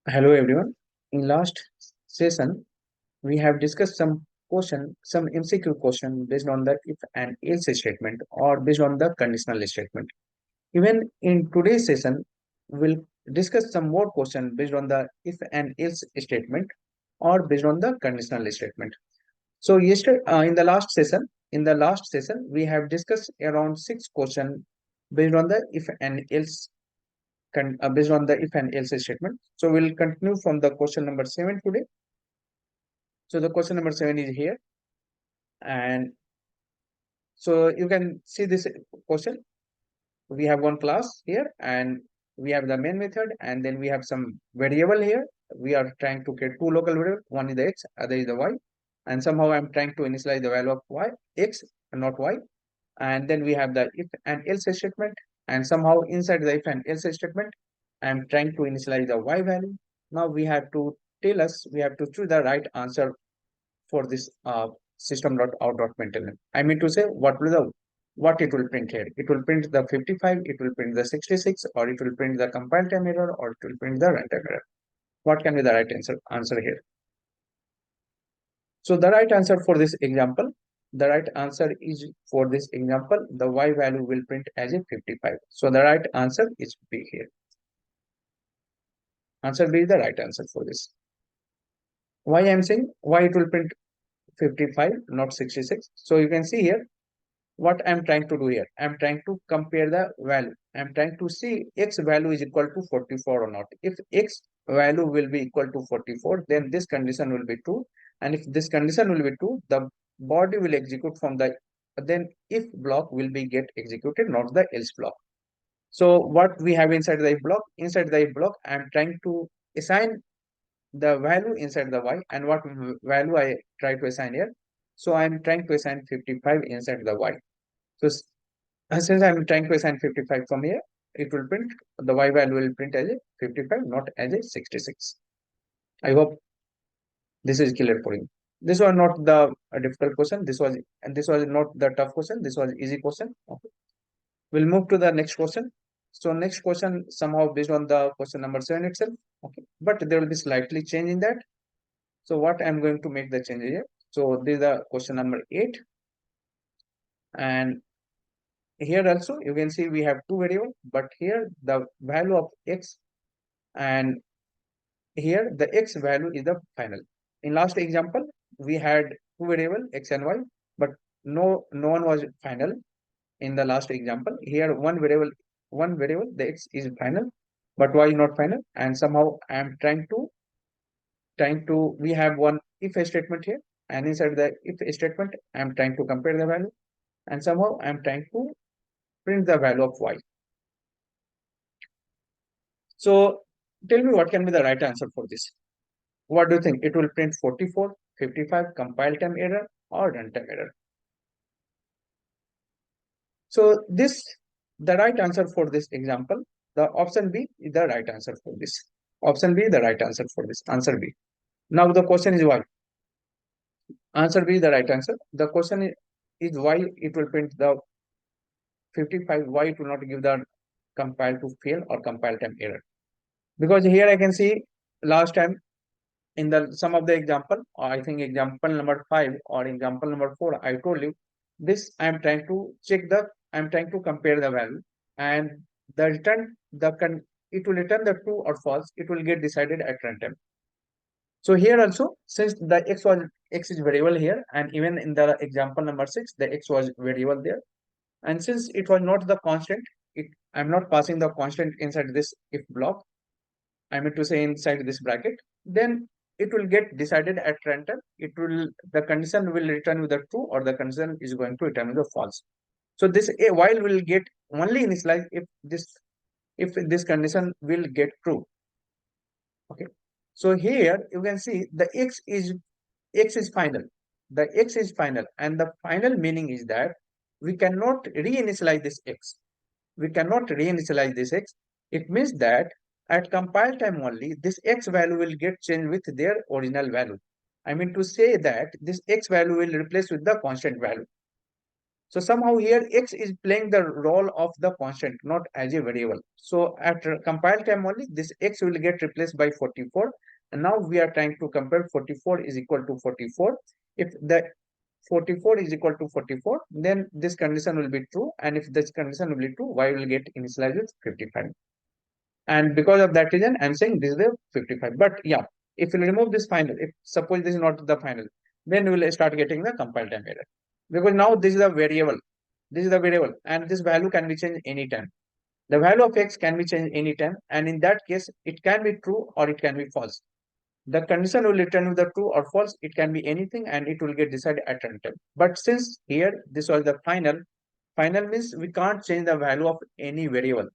Hello everyone. In last session, we have discussed some MCQ question based on the if and else statement or based on the conditional statement. Even in today's session, we'll discuss some more question based on the if and else statement or based on the conditional statement. So yesterday, in the last session, we have discussed around six question based on the if and else based on the if and else statement. So we'll continue from the question number 7 today. So the question number 7 is here, and so you can see this question. We have one class here, and we have the main method, and then we have some variable here. We are trying to get two local variables. One is the x, other is the y, and somehow I'm trying to initialize the value of y, x, and not y. And then we have the if and else statement, and somehow inside the if and else statement, I'm trying to initialize the y value. Now we have to we have to choose the right answer for this system.out.println. I mean to say what it will print here. It will print the 55, it will print the 66, or it will print the compile time error, or it will print the runtime error. What can be the right answer here? So the right answer for this example, the right answer is for this example, the y value will print as a 55. So the right answer is B here. Answer B is the right answer for this. Why I'm saying why it will print 55, not 66. So you can see here what I'm trying to do here. I'm trying to compare the value. I'm trying to see x value is equal to 44 or not. If x value will be equal to 44, then this condition will be true. And if this condition will be true, the body will execute from the then if block will be get executed, not the else block. So what we have inside the if block? Inside the if block, I'm trying to assign the value inside the y, and what value I try to assign here. So I'm trying to assign 55 inside the y. So since I'm trying to assign 55 from here, it will print the y value will print as a 55, not as a 66. I hope this is clear for you. This was not the difficult question. This was not the tough question. This was easy question. Okay. We'll move to the next question. So next question somehow based on the question number 7 itself. Okay, but there will be slightly change in that. So what I'm going to make the change here. So this is the question number 8, and here also you can see we have two variables, but here the value of x, and here the x value is the final. In last example, we had two variable x and y, but no one was final. In the last example, here one variable the x is final, but y is not final. And somehow I am trying to we have one if statement here, and inside the if statement I am trying to compare the value, and somehow I am trying to print the value of y. So tell me what can be the right answer for this. What do you think? It will print 44, 55, compile time error, or runtime error. So the right answer for this example, the option B is the right answer for this. Option B is the right answer for this. Answer B. Now the question is why. Answer B is the right answer. The question is why it will print the 55, why it will not give the compile to fail or compile time error. Because here I can see last time in the some of the example, or I think example number 5 or example number 4, I told you this I'm trying to I'm trying to compare the value, and the return it will return the true or false. It will get decided at runtime. So here also, since the x is variable here, and even in the example number 6, the x was variable there, and since it was not the constant, I'm not passing the constant inside this if block. I mean to say inside this bracket, then it will get decided at runtime. The condition will return with the true, or the condition is going to return with the false. So this a while will get only initialized if this condition will get true. Okay. So here you can see the x is final. The x is final, and the final meaning is that we cannot reinitialize this x. We cannot reinitialize this x. It means that at compile time only, this x value will get changed with their original value. I mean to say that this x value will replace with the constant value. So somehow here x is playing the role of the constant, not as a variable. So at compile time only, this x will get replaced by 44. And now we are trying to compare 44 is equal to 44. If the 44 is equal to 44, then this condition will be true. And if this condition will be true, y will get initialized with 55. And because of that reason, I'm saying this is the 55. But yeah, if you remove this final, if suppose this is not the final, then we will start getting the compile time error. Because now this is a variable. This is the variable, and this value can be changed anytime. The value of x can be changed anytime, and in that case, it can be true or it can be false. The condition will return with the true or false. It can be anything, and it will get decided at runtime. But since here this was the final, final means we can't change the value of any variable.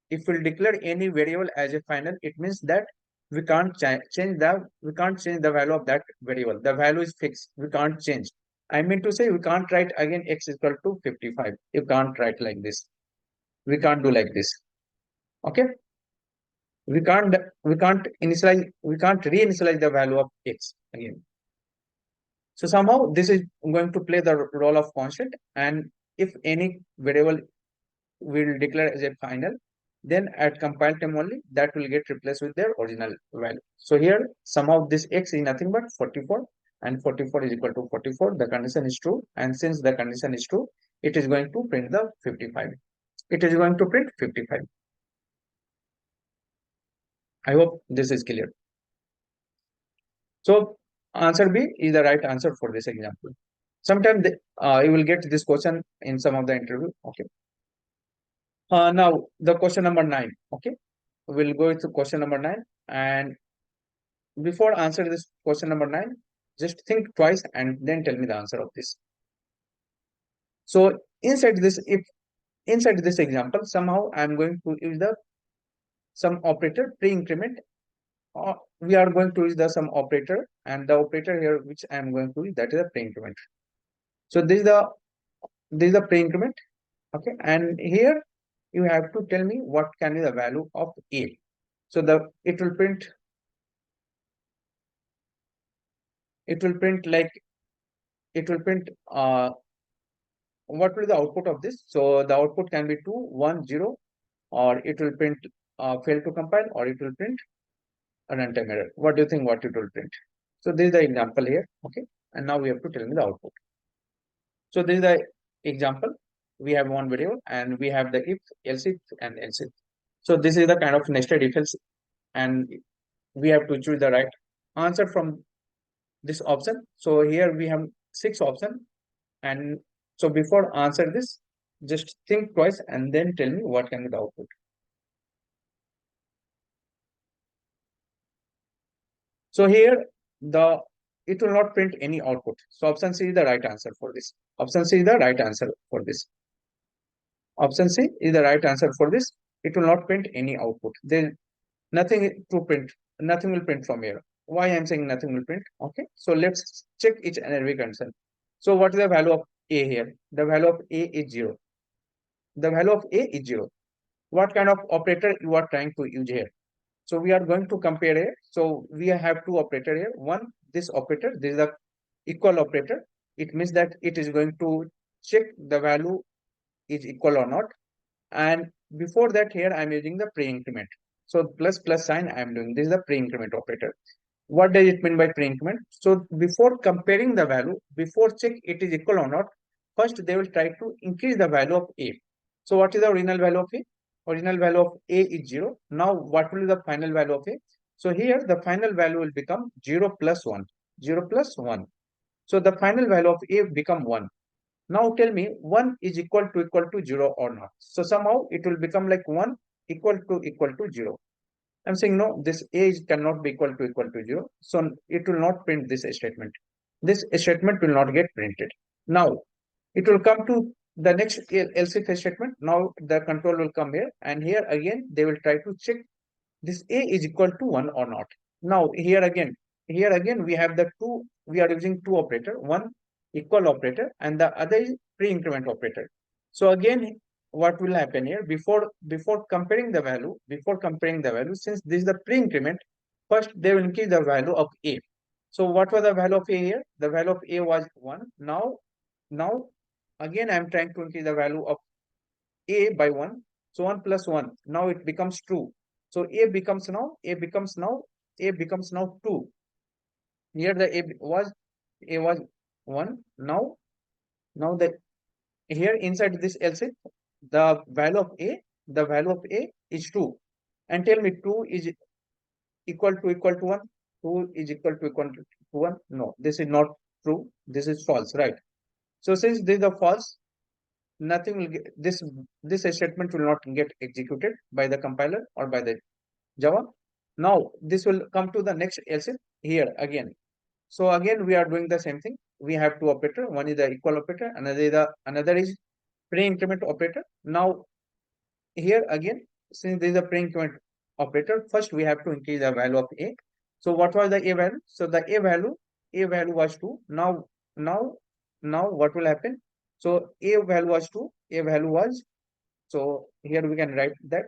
If we declare any variable as a final, it means that we can't change the value of that variable. The value is fixed. We can't change. I mean to say we can't write again x is equal to 55. You can't write like this. We can't do like this. Okay. We can't reinitialize the value of x again. So somehow this is going to play the role of constant, and if any variable will declare as a final, then at compile time only that will get replaced with their original value. So here somehow this x is nothing but 44, and 44 is equal to 44. The condition is true, and since the condition is true, it is going to print the 55. It is going to print 55. I hope this is clear. So answer B is the right answer for this example. Sometimes you will get this question in some of the interview. Okay. Now the question number 9. Okay. We'll go to question number 9. And before answer this question number 9, just think twice and then tell me the answer of this. So inside this example, somehow I'm going to use the some operator pre-increment. We are going to use the some operator, and the operator here which I'm going to use, that is a pre-increment. So this is the pre-increment. Okay, and here you have to tell me what can be the value of a. So it will print like it will print what will be the output of this. So the output can be 2 1 0, or it will print fail to compile, or it will print a runtime error. What do you think what it will print? So this is the example here. Okay, and now we have to tell me the output. So this is the example. We have one variable and we have the if, else if, and else if. So this is the kind of nested if else, and we have to choose the right answer from this option. So here we have 6 options, and so before answer this, just think twice and then tell me what can be the output. So here it will not print any output. So option C is the right answer for this. Option C is the right answer for this. Option C is the right answer for this. It will not print any output. Then nothing to print. Nothing will print from here. Why I'm saying nothing will print? Okay. So let's check each and every concern. So what is the value of A here? The value of A is 0. The value of A is 0. What kind of operator you are trying to use here? So we are going to compare here. So we have two operator here. One, this operator, this is the equal operator. It means that it is going to check the value is equal or not. And before that here, I'm using the pre-increment. So plus sign I'm doing. This is the pre-increment operator. What does it mean by pre-increment? So before comparing the value, before check it is equal or not, first they will try to increase the value of A. So what is the original value of A? Original value of A is 0. Now what will be the final value of A? So here the final value will become 0 plus 1. 0 plus 1. So the final value of A become 1. Now tell me 1 is equal to 0 or not. So somehow it will become like 1 equal to 0. I'm saying no, this age cannot be equal to 0. So it will not print this statement. This statement will not get printed. Now it will come to the next else if statement. Now the control will come here, and here again they will try to check this a is equal to 1 or not. Now here again we have the two, we are using two operator, one equal operator and the other is pre-increment operator. So again what will happen here, before comparing the value, since this is the pre-increment, first they will increase the value of A. So what was the value of A here? The value of A was 1. Now Again, I'm trying to increase the value of a by 1. So 1 plus 1, now it becomes 2. So a becomes now 2. Here the a was 1. Now the here inside this else if the value of a is 2. And tell me 2 is equal to 1. 2 is equal to 1. No, this is not true. This is false, right? So since this is a false, nothing will get this statement will not get executed by the compiler or by the Java. Now this will come to the next else if here again. So again we are doing the same thing. We have two operator. One is the equal operator, another is pre-increment operator. Now here again, since this is a pre-increment operator, first we have to increase the value of a. So what was the a value? So the a value was 2. Now what will happen? So a value was 2. A value was, so here we can write that.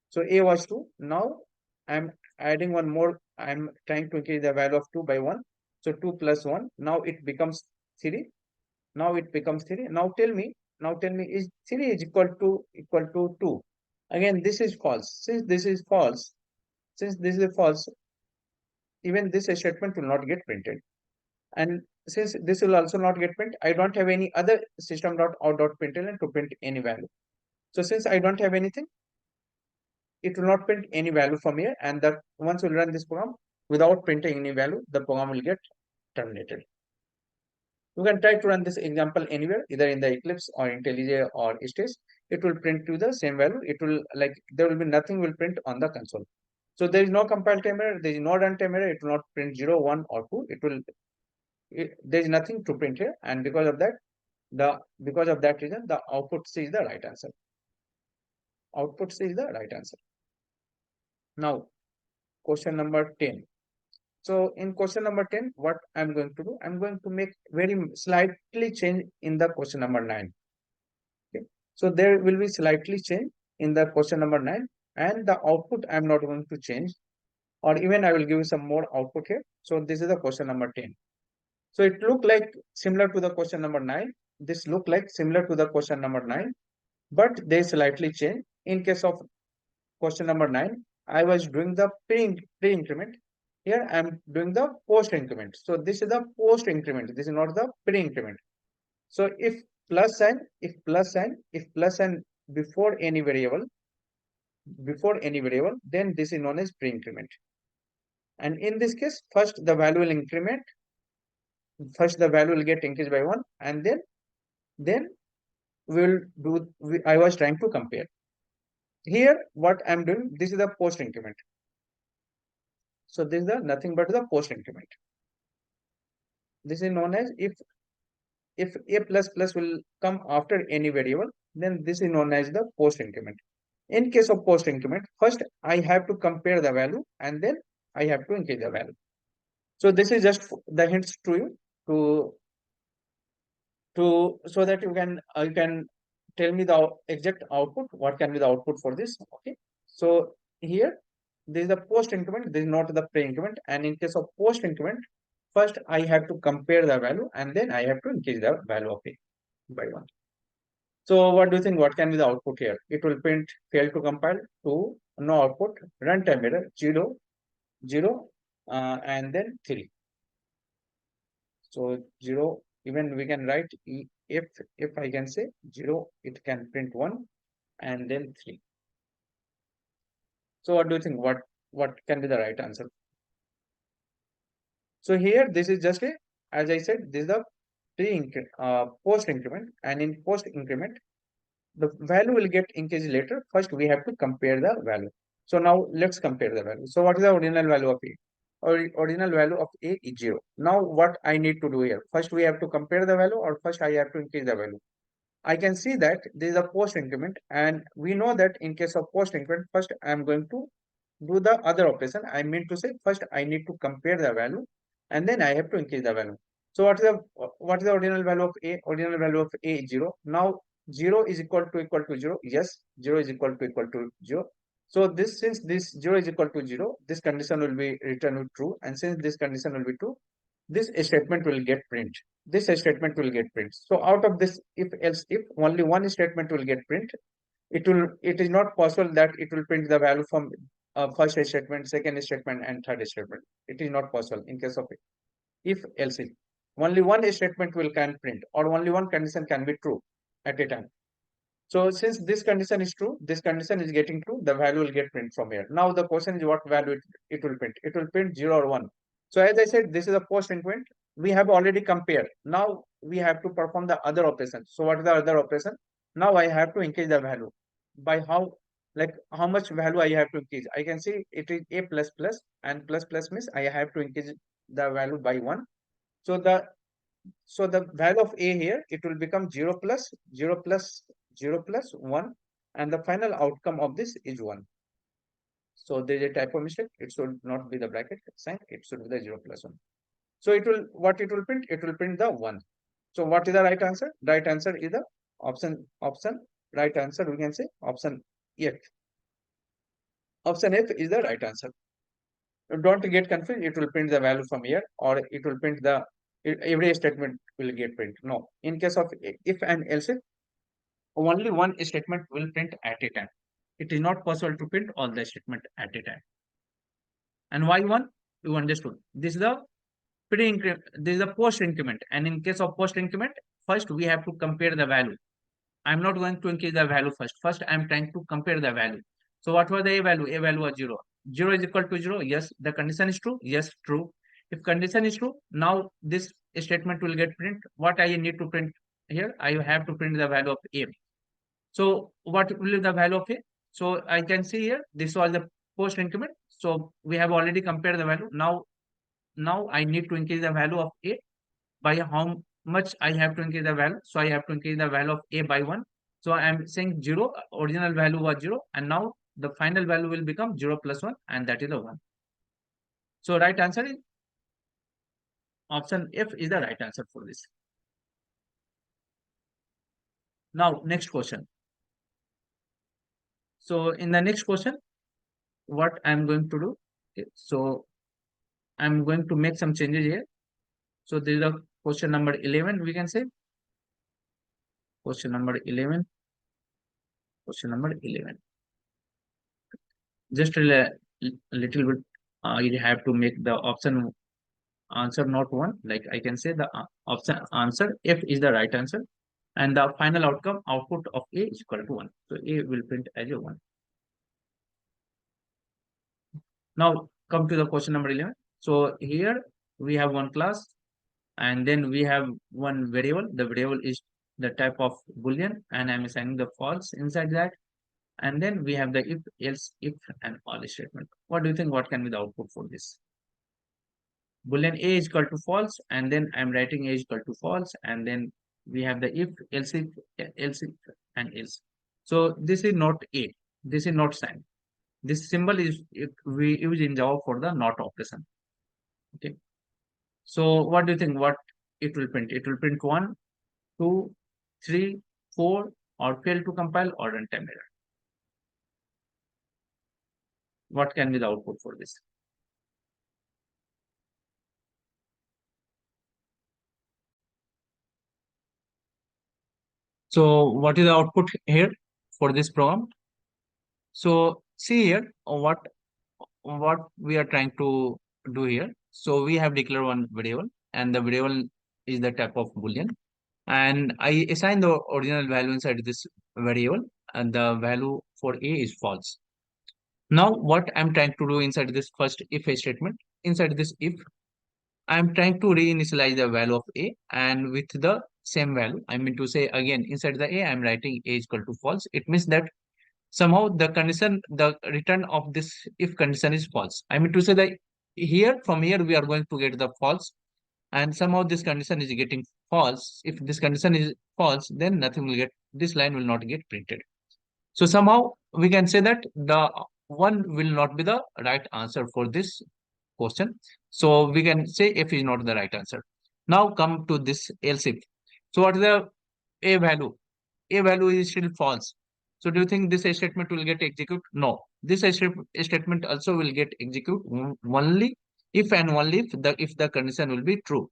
So a was 2. Now I'm adding one more. I'm trying to increase the value of 2 by 1. So 2 plus 1. Now it becomes 3. Now it becomes 3. Now tell me, is 3 is equal to 2? Again, this is false. Since this is false, even this statement will not get printed. And since this will also not get printed, I don't have any other system.out.println to print any value. So since I don't have anything, it will not print any value from here. And that once we run this program without printing any value, the program will get terminated. You can try to run this example anywhere, either in the Eclipse or IntelliJ or Stage. It will print to the same value. It will there will be nothing will print on the console. So there is no compile time error, there is no runtime error. It will not print 0, 1 or 2. There is nothing to print here, and because of that reason, the output C is the right answer. Output C is the right answer. Now, question number 10. So in question number 10, what I'm going to do, I'm going to make very slightly change in the question number 9. Okay. So there will be slightly change in the question number 9, and the output I'm not going to change, or even I will give you some more output here. So this is the question number 10. So it look like similar to the question number 9. This look like similar to the question number 9, but they slightly change. In case of question number 9, I was doing the pre-increment. Here I am doing the post increment. So this is the post increment. This is not the pre-increment. So if plus sign before any variable, then this is known as pre-increment. And in this case, first the value will increment. First the value will get increased by 1, and then I was trying to compare. Here what I'm doing, this is the post increment. So this is the nothing but the post increment. This is known as if a plus plus will come after any variable, then this is known as the post increment. In case of post increment, first I have to compare the value, and then I have to increase the value. So this is just the hints to you so that you can tell me the exact output. What can be the output for this? Okay. So here this is the post increment. This is not the pre increment. And in case of post increment, first I have to compare the value, and then I have to increase the value of a by 1. So what do you think? What can be the output here? It will print fail to compile, 2, no output, runtime error, 0, 0, and then 3. So 0, even we can write if I can say 0, it can print 1 and then 3. So what do you think? What can be the right answer? So here this is just a, as I said, this is the post increment, and in post increment the value will get increased later. First we have to compare the value. So now let's compare the value. So what is the original value of a? Original value of a is 0. Now what I need to do here? First we have to compare the value, or first I have to increase the value? I can see that this is a post increment, and we know that in case of post increment, first I am going to do the other operation. I mean to say, first I need to compare the value, and then I have to increase the value. So what is the original value of a? Original value of a is 0. Now 0 is equal to 0. Yes, 0 is equal to 0. So since this 0 is equal to 0, this condition will be returned with true, and since this condition will be true, this statement will get print. This statement will get print. So out of this if else if only one statement will get print, it is not possible that it will print the value from first statement, second statement, and third statement. It is not possible in case of if else if. Only one statement will can print, or only one condition can be true at a time. So since this condition is true, this condition is getting true, the value will get print from here. Now the question is what value it will print. It will print 0 or 1. So as I said, this is a post increment. We have already compared. Now we have to perform the other operation. So what is the other operation? Now I have to increase the value. By how, like how much value I have to increase? I can see it is a plus plus, and plus plus means I have to increase the value by 1. So the value of a here, it will become 0 plus 0 plus 0 plus 1, and the final outcome of this is 1. So there is a typo mistake. It should not be the bracket sign. It should be the 0 plus 1. So it will, what it will print? It will print the 1. So what is the right answer? Right answer is the option. Right answer we can say option F. Option F is the right answer. Don't get confused. It will print the value from here, or it will print the every statement will get print. No, in case of if and else if, only one statement will print at a time. It is not possible to print all the statement at a time. And why one? You understood. This is the pre-increment. This is the post increment. And in case of post increment, first we have to compare the value. I'm not going to increase the value first. First, I'm trying to compare the value. So what was the a value? A value was 0. 0 is equal to 0. Yes. The condition is true. Yes, true. If condition is true, now this statement will get print. What I need to print here? I have to print the value of a. So what will be the value of a? So I can see here, this was the post increment. So we have already compared the value. Now I need to increase the value of a. By how much I have to increase the value? So I have to increase the value of a by 1. So I am saying 0, original value was 0, and now the final value will become 0 plus 1, and that is the 1. So right answer is option F is the right answer for this. Now next question. So in the next question, what I'm going to do, okay, so I'm going to make some changes here. So this is the question number 11, we can say. Question number 11. Question number 11. Just a little bit, you have to make the option answer not 1. Like I can say the option answer F is the right answer. And the final outcome output of A is equal to 1. So A will print as a 1. Now come to the question number 11. So here we have one class, and then we have one variable. The variable is the type of boolean, and I'm assigning the false inside that. And then we have the if, else, if, and all statement. What do you think? What can be the output for this? Boolean A is equal to false, and then I'm writing A is equal to false, and then we have the if, else, if, and else. So this is not A. This is not sign. This symbol is we use in Java for the not operation. Okay. So what do you think? What it will print? It will print 1, 2, 3, 4, or fail to compile, or runtime error. What can be the output for this? So what is the output here for this program? So see here what we are trying to do here. So we have declared one variable, and the variable is the type of boolean, and I assign the original value inside this variable, and the value for A is false. Now what I'm trying to do inside this first if statement, inside this if, I'm trying to reinitialize the value of A, and with the same value, I mean to say again inside the A, I'm writing A is equal to false. It means that somehow the condition, the return of this if condition is false. I mean to say that here, from here, we are going to get the false, and somehow this condition is getting false. If this condition is false, then nothing will get, this line will not get printed. So somehow we can say that the one will not be the right answer for this question. So we can say F is not the right answer. Now come to this else if. So what is the A value? A value is still false. So do you think this statement will get executed? No. This statement also will get executed only if and only if the condition will be true.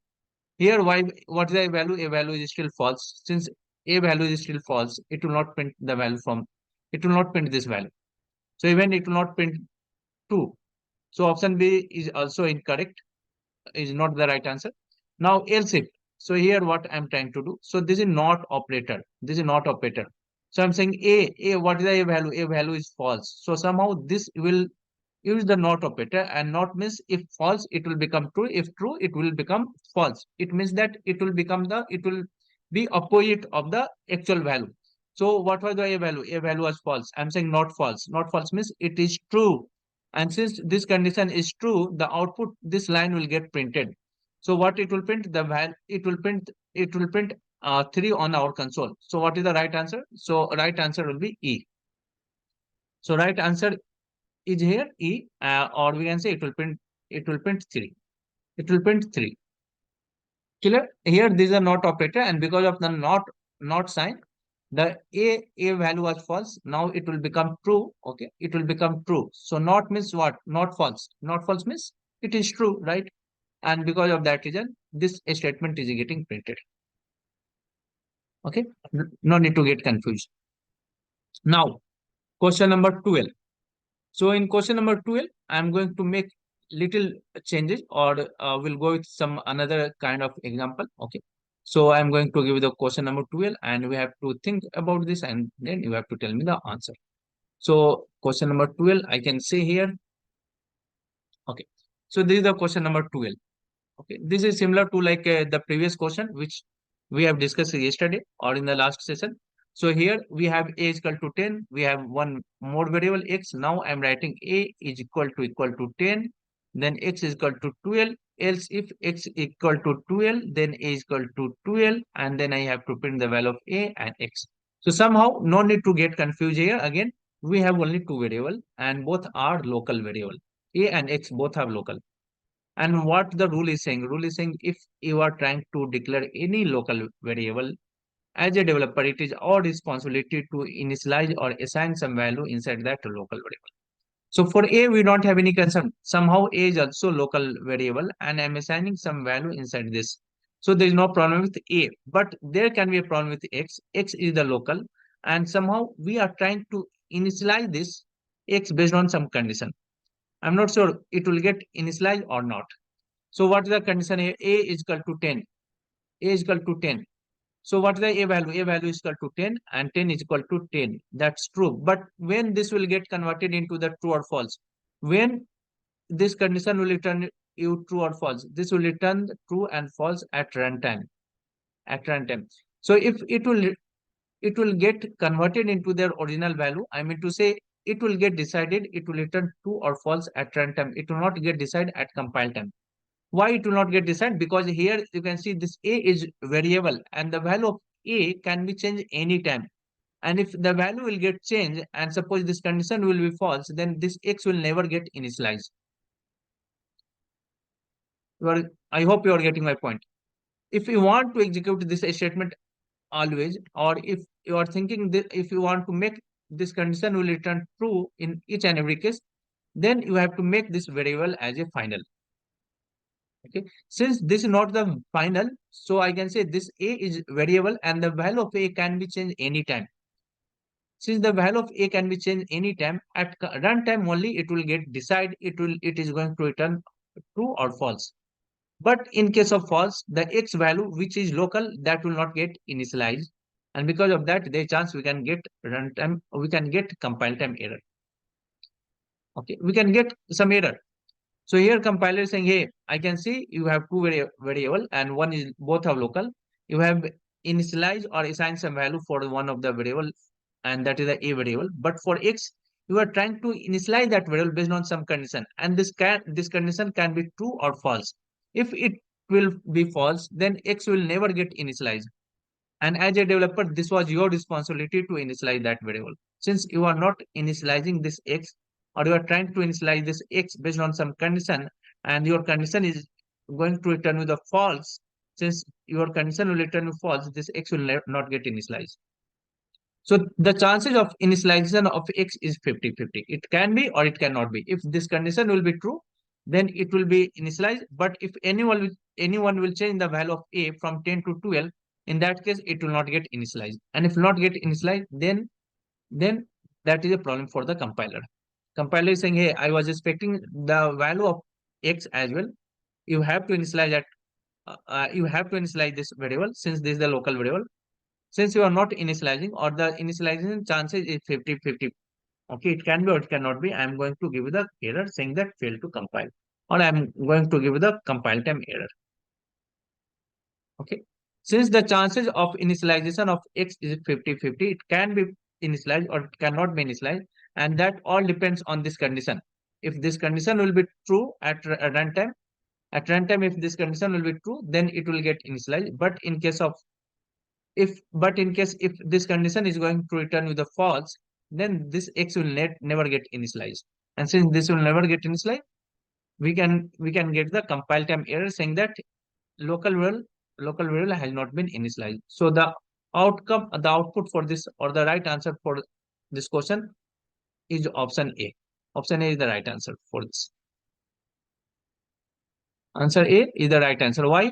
Here, why, what is the value? A value is still false. Since a value is still false, it will not print the value from, it will not print this value. So even it will not print true. So option B is also incorrect, is not the right answer. Now else if. So here what I'm trying to do. So this is not operator. This is not operator. So I'm saying a, what is the a value? A value is false. So somehow this will use the not operator, and not means if false it will become true, if true it will become false. It means that it will become the, it will be opposite of the actual value. So what was the a value? A value was false. I'm saying not false. Not false means it is true, and since this condition is true, the output, this line will get printed. So what it will print? The value, it will print 3 on our console. So what is the right answer? So right answer will be E. So right answer is here E, or we can say it will print 3. It will print 3. Clear? Here this is a not operator, and because of the not sign, the a value was false. Now it will become true. Okay, it will become true. So not means what? Not false. Not false means it is true, right? And because of that reason, this statement is getting printed. Okay, no need to get confused. Now, question number 12. So in question number 12, I'm going to make little changes, or we'll go with some another kind of example. Okay. So I'm going to give you the question number 12, and we have to think about this, and then you have to tell me the answer. So question number 12, I can say here. Okay. So this is the question number 12. Okay. This is similar to like the previous question, which we have discussed yesterday or in the last session. So here we have a is equal to 10. We have one more variable x. Now I'm writing a is equal to 10. Then x is equal to 12. Else if x equal to 12, then a is equal to 12. And then I have to print the value of a and x. So somehow no need to get confused here. Again, we have only two variables and both are local variable. A and x both have local. And what the rule is saying? Rule is saying if you are trying to declare any local variable, as a developer, it is our responsibility to initialize or assign some value inside that local variable. So for A, we don't have any concern. Somehow A is also local variable and I'm assigning some value inside this. So there is no problem with A, but there can be a problem with X. X is the local, and somehow we are trying to initialize this X based on some condition. I'm not sure it will get initialized or not. So what is the condition here? A is equal to 10. A is equal to 10. So what is the A value? A value is equal to 10 and 10 is equal to 10. That's true. But when this will get converted into the true or false? When this condition will return you true or false? This will return true and false at runtime. At runtime. So if it will get converted into their original value. I mean to say it will get decided, it will return true or false at runtime. It will not get decided at compile time. Why it will not get decided? Because here you can see this a is variable and the value of a can be changed anytime. And if the value will get changed and suppose this condition will be false, then this x will never get initialized. I hope you are getting my point. If you want to execute this statement always, or if you are thinking that if you want to make this condition will return true in each and every case, then you have to make this variable as a final. Okay, since this is not the final, so I can say this a is variable and the value of a can be changed anytime. Since the value of a can be changed anytime, at runtime only it will get decide, it is going to return true or false. But in case of false, the x value which is local, that will not get initialized, and because of that there chance we can get runtime, we can get compile time error. Okay, we can get some error. So here compiler is saying, hey, I can see you have two variable and one is both are local. You have initialized or assigned some value for one of the variable, and that is the a variable. But for x, you are trying to initialize that variable based on some condition, and this condition can be true or false. If it will be false, then x will never get initialized. And as a developer, this was your responsibility to initialize that variable. Since you are not initializing this x, or you are trying to initialize this x based on some condition, and your condition is going to return with a false, since your condition will return with false, this x will not get initialized. So the chances of initialization of x is 50-50. It can be or it cannot be. If this condition will be true, then it will be initialized. But if anyone will change the value of a from 10 to 12, in that case it will not get initialized. And if not get initialized, then that is a problem for the compiler. Compiler is saying, hey, I was expecting the value of x as well. You have to initialize that. You have to initialize this variable, since this is the local variable. Since you are not initializing, or the initialization chances is 50-50. Okay, it can be or it cannot be. I'm going to give you the error saying that failed to compile, or I'm going to give you the compile time error. Okay, since the chances of initialization of x is 50-50, it can be initialized or it cannot be initialized, and that all depends on this condition. If this condition will be true at runtime, if this condition will be true, then it will get initialized. But in case of if this condition is going to return with a false, then this x will never get initialized. And since this will never get initialized, we can get the compile time error saying that local variable has not been initialized. So the output for this, or the right answer for this question, is option A. Option A is the right answer for this. Answer A is the right answer. Why?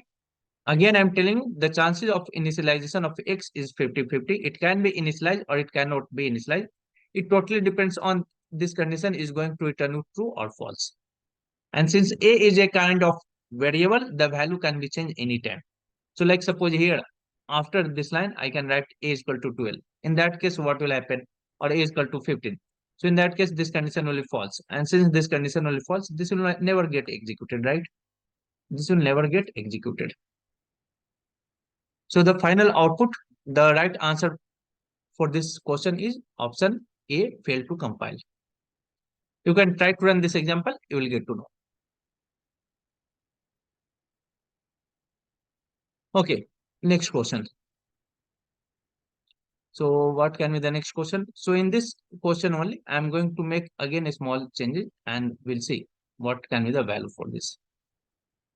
Again, I'm telling you, the chances of initialization of x is 50-50. It can be initialized or it cannot be initialized. It totally depends on this condition is going to return you true or false. And since a is a kind of variable, the value can be changed anytime. So like suppose here, after this line, I can write a is equal to 12. In that case, what will happen? Or a is equal to 15. So in that case, this condition will be false. And since this condition will be false, this will never get executed, right? This will never get executed. So the final output, the right answer for this question is option A, fail to compile. You can try to run this example, you will get to know. Okay, next question. So what can be the next question? So in this question only, I'm going to make again a small changes and we'll see what can be the value for this.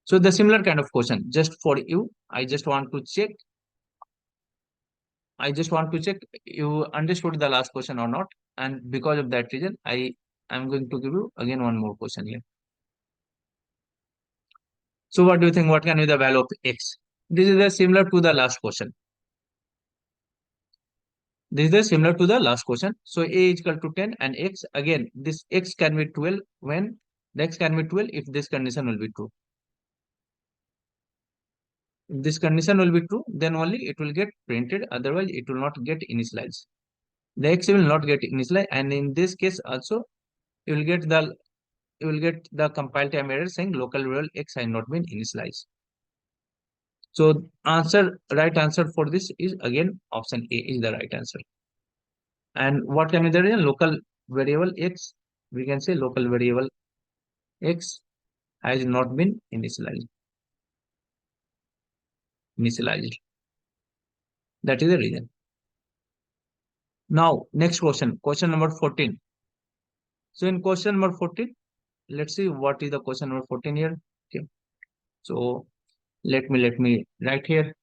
So the similar kind of question, just for you, I just want to check you understood the last question or not. And because of that reason, I'm going to give you again one more question here. So what do you think? What can be the value of x? This is similar to the last question. This is similar to the last question. So a is equal to 10 and x, again, this x can be 12 when the x can be 12 if this condition will be true. If this condition will be true, then only it will get printed. Otherwise, it will not get initialized. The x will not get initialized, and in this case also, you will get the compile time error saying local variable x has not been initialized. So right answer for this is again option A is the right answer. And what can be the reason? Local variable x, we can say local variable x has not been initialized. That is the reason. Now, next question number 14. So in question number 14, let's see what is the question number 14 here. Okay. So let me write here.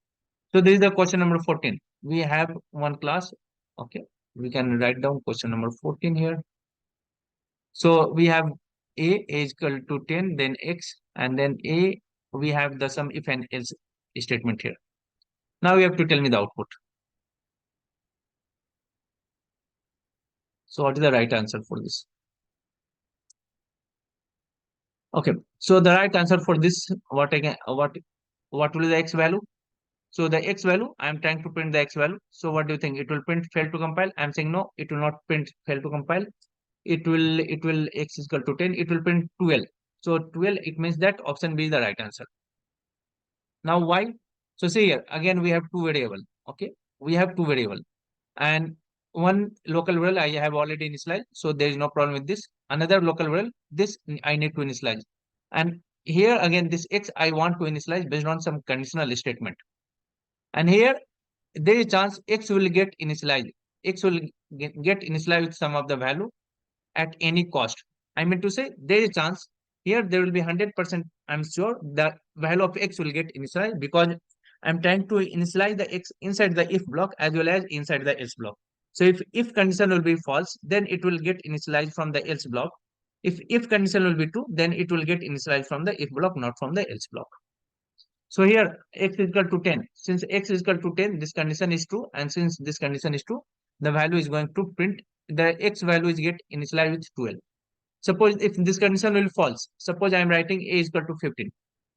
So this is the question number 14. We have one class. Okay. We can write down question number 14 here. So we have a is equal to 10, then x, and then a, we have the sum if and else statement here. Now you have to tell me the output. So what is the right answer for this? Okay. So the right answer for this, what will be the x value? So the x value, I am trying to print the x value. So what do you think? It will print fail to compile? I'm saying no, it will not print fail to compile. It will x is equal to 10, it will print 12. So 12, it means that option B is the right answer. Now why? So see here, again we have two variable. Okay, we have two variable, and one local variable I have already initialized, so there is no problem with this. Another local variable, this I need to initialize, and here again this x I want to initialize based on some conditional statement, and here there is a chance x will get initialized. X will get initialized with some of the value at any cost. I mean to say there is a chance here there will be 100%. I'm sure the value of x will get initialized because I'm trying to initialize the x inside the if block as well as inside the else block. So if condition will be false, then it will get initialized from the else block. If condition will be true, then it will get initialized from the if block, not from the else block. So here x is equal to 10. Since x is equal to 10, this condition is true, and since this condition is true, the value is going to print the x value is get initialized with 12. Suppose if this condition will false, suppose I am writing a is equal to 15.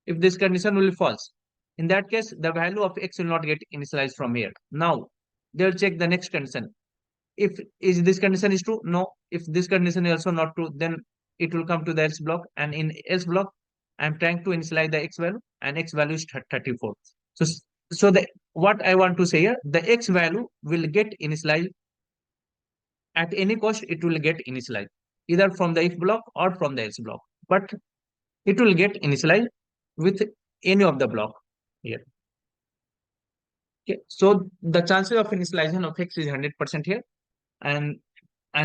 If this condition will false, in that case, the value of x will not get initialized from here. Now, they will check the next condition. If is this condition is true, no. If this condition is also not true, then it will come to the else block, and in else block I'm trying to initialize the x value, and x value is 34. So the what I want to say here, the x value will get initialized at any cost. It will get initialized either from the if block or from the else block, but it will get initialized with any of the block here. Okay, so the chances of initialization of x is 100% here, and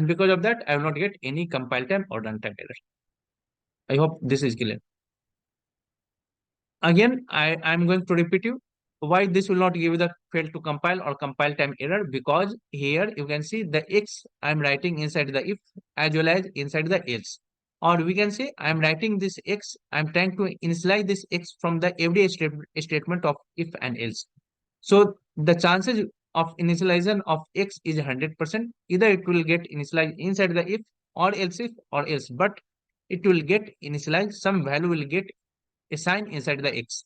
because of that, I will not get any compile time or runtime error. I hope this is clear. Again, I'm going to repeat you why this will not give you the fail to compile or compile time error, because here you can see the x I'm writing inside the if as well as inside the else. Or we can say I'm writing this x, I'm trying to initialize this x from the every statement of if and else. So the chances of initialization of x is 100%. Either it will get initialized inside the if or else, but it will get initialized. Some value will get assigned inside the x.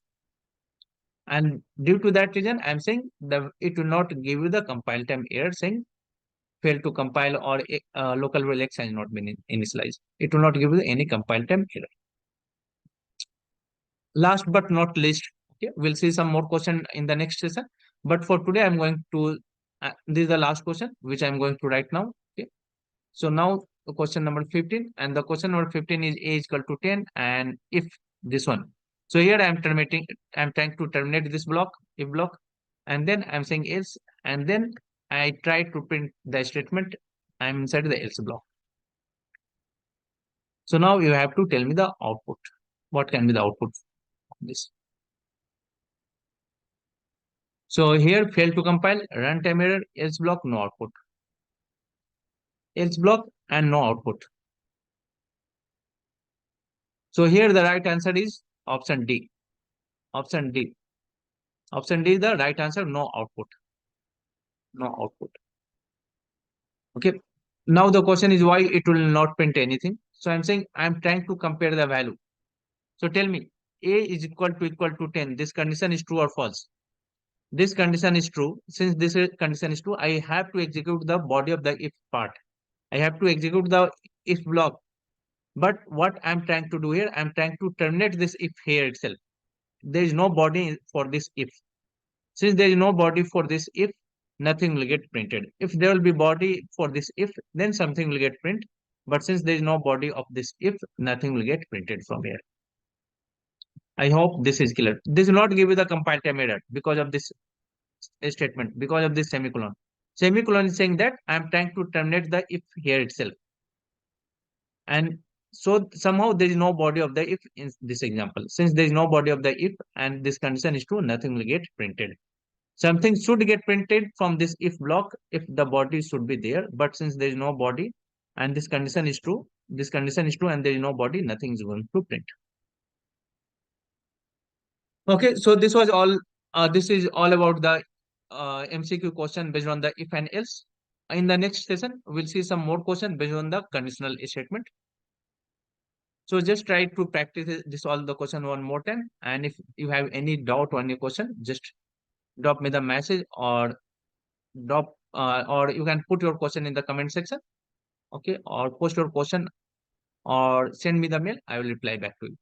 And due to that reason, I'm saying the it will not give you the compile time error saying fail to compile or local variable x has not been initialized. It will not give you any compile time error. Last but not least, okay, we'll see some more question in the next session. But for today, I'm going to this is the last question which I'm going to write now. Okay, so now question number 15, and the question number 15 is a is equal to 10, and if this one. So here I'm trying to terminate this block, if block, and then I'm saying else, and then I try to print the statement. I'm inside the else block. So now you have to tell me the output. What can be the output of this? So here fail to compile, runtime error, else block, no output. Else block and no output. So here the right answer is option D. Option D. Option D is the right answer, no output. No output. Okay. Now the question is why it will not print anything. So I'm saying I'm trying to compare the value. So tell me, A is equal to 10. This condition is true or false? This condition is true. Since this condition is true, I have to execute the body of the if part. I have to execute the if block. But what I'm trying to do here, I'm trying to terminate this if here itself. There is no body for this if. Since there is no body for this if, nothing will get printed. If there will be body for this if, then something will get print. But since there is no body of this if, nothing will get printed from here. I hope this is clear. This will not give you the compile time error because of this statement, because of this semicolon. Semicolon is saying that I'm trying to terminate the if here itself. And so somehow there is no body of the if in this example. Since there is no body of the if and this condition is true, nothing will get printed. Something should get printed from this if block if the body should be there. But since there is no body and this condition is true, and there is no body, nothing is going to print. Okay, so this was all. This is all about the MCQ question based on the if and else. In the next session, we'll see some more question based on the conditional statement. So just try to practice this all the question one more time. And if you have any doubt or any question, just drop me the message or or you can put your question in the comment section. Okay, or post your question or send me the mail. I will reply back to you.